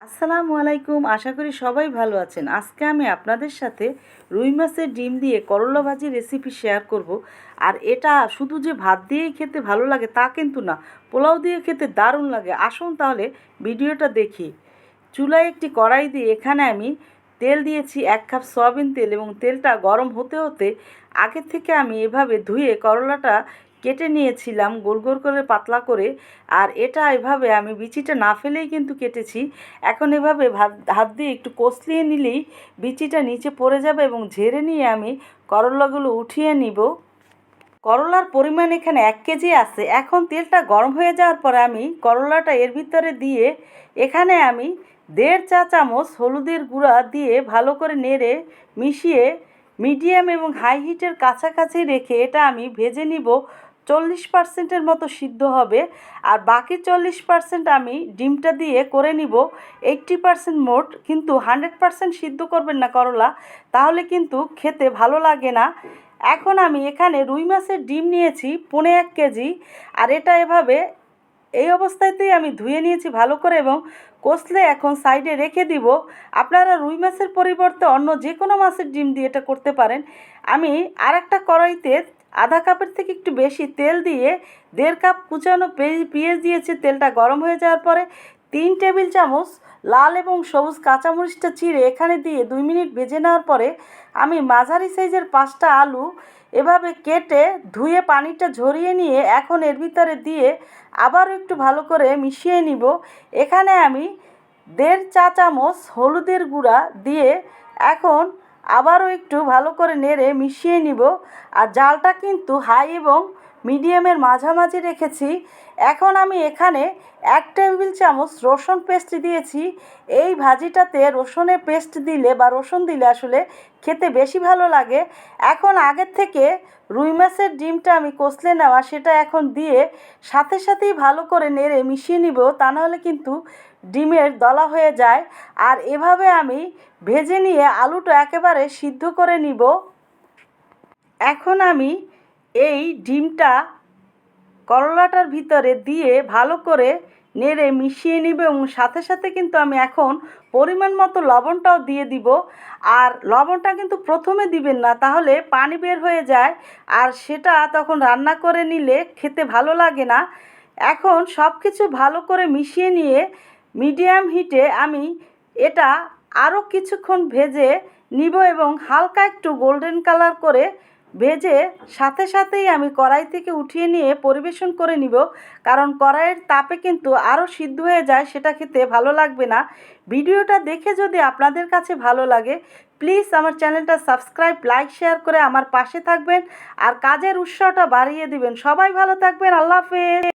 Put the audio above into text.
আসসালামু আলাইকুম। আশা করি সবাই ভালো আছেন। আজকে আমি আপনাদের সাথে রুই মাছের ডিম দিয়ে করলা ভাজির রেসিপি শেয়ার করব। আর এটা শুধু যে ভাত দিয়েই খেতে ভালো লাগে তা কিন্তু না, পোলাও দিয়ে খেতে দারুণ লাগে। আসুন তাহলে ভিডিওটা দেখি। চুলায় একটি কড়াই দিয়ে এখানে আমি তেল দিয়েছি 1 কাপ সয়াবিন তেল, এবং তেলটা গরম হতে হতে আগে থেকে আমি এভাবে ধুয়ে করলাটা কেটে নিয়েছিলাম গোল গোল করে, পাতলা করে। আর এটা এভাবে আমি বিচিটা না ফেলেই কিন্তু কেটেছি। এখন এভাবে হাত দিয়ে একটু কষলিয়ে নিলেই বিচিটা নিচে পড়ে যাবে, এবং ঝেড়ে নিয়ে আমি করলাগুলো উঠিয়ে নিব। করলার পরিমাণ এখানে 1 কেজি আছে। এখন তেলটা গরম হয়ে যাওয়ার পরে আমি করলাটা এর ভিতরে দিয়ে এখানে আমি 1.5 চা চামচ হলুদের গুঁড়া দিয়ে ভালো করে নেড়ে মিশিয়ে মিডিয়াম এবং হাই হিটের কাছাকাছি রেখে এটা আমি ভেজে নিব। 40% মতো সিদ্ধ হবে, আর বাকি 40% আমি ডিমটা দিয়ে করে নিব 80% মোট। কিন্তু 100% সিদ্ধ করবেন না করলা, তাহলে কিন্তু খেতে ভালো লাগে না। এখন আমি এখানে রুই মাছের ডিম নিয়েছি 1.5 কেজি, আর এটা এভাবে এই অবস্থাতেই আমি ধুয়ে নিয়েছি ভালো করে এবং কষলে এখন সাইডে রেখে দিব। আপনারা রুই মাছের পরিবর্তে অন্য যে কোনো মাছের ডিম দিয়ে এটা করতে পারেন। আমি আরেকটা কড়াইতে আধা কাপের থেকে একটু বেশি তেল দিয়ে 1.5 কাপ কুচানো পেঁয়াজ দিয়েছি। তেলটা গরম হয়ে যাওয়ার পরে 3 টেবিল চামচ লাল এবং সবুজ কাঁচামরিচটা চিড়ে এখানে দিয়ে 2 মিনিট ভেজে নেওয়ার পরে আমি মাঝারি সাইজের 5টা আলু এভাবে কেটে ধুয়ে পানিটা ঝরিয়ে নিয়ে এখন এর ভিতরে দিয়ে আবারও একটু ভালো করে মিশিয়ে নিব। এখানে আমি 1.5 চা চামচ হলুদের গুঁড়া দিয়ে এখন আবারও একটু ভালো করে নেড়ে মিশিয়ে নিব। আর জালটা কিন্তু হাই এবং মিডিয়ামের মাঝামাঝি রেখেছি। এখন আমি এখানে 1 টেবিল চামচ রসুন পেস্ট দিয়েছি। এই ভাজিটাতে রসুনের পেস্ট দিলে বা রসুন দিলে আসলে খেতে বেশি ভালো লাগে। এখন আগের থেকে রুই মাছের ডিমটা আমি কষলে নেওয়া সেটা এখন দিয়ে সাথে সাথেই ভালো করে নেড়ে মিশিয়ে নিব, তা নাহলে কিন্তু ডিমের দলা হয়ে যায়। আর এভাবে আমি ভেজে নিয়ে আলুটা একেবারে সিদ্ধ করে নিব। এখন আমি এই ডিমটা করলাটার ভিতরে দিয়ে ভালো করে নেড়ে মিশিয়ে নিব, এবং সাথে সাথে কিন্তু আমি এখন পরিমাণ মতো লবণটাও দিয়ে দিব। আর লবণটা কিন্তু প্রথমে দিবেন না, তাহলে পানি বের হয়ে যায়, আর সেটা তখন রান্না করে নিলে খেতে ভালো লাগে না। এখন সব কিছু ভালো করে মিশিয়ে নিয়ে মিডিয়াম হিটে আমি এটা আরও কিছুক্ষণ ভেজে নিব, এবং হালকা একটু গোল্ডেন কালার করে ভেজে সাথে সাথেই আমি কড়াই থেকে উঠিয়ে নিয়ে পরিবেশন করে নিব। কারণ কড়াইয়ের তাপে কিন্তু আরও সিদ্ধ হয়ে যায়, সেটা খেতে ভালো লাগবে না। ভিডিওটা দেখে যদি আপনাদের কাছে ভালো লাগে, প্লিজ আমার চ্যানেলটা সাবস্ক্রাইব, লাইক, শেয়ার করে আমার পাশে থাকবেন, আর কাজের উৎসাহটা বাড়িয়ে দিবেন। সবাই ভালো থাকবেন। আল্লাহ হাফেজ।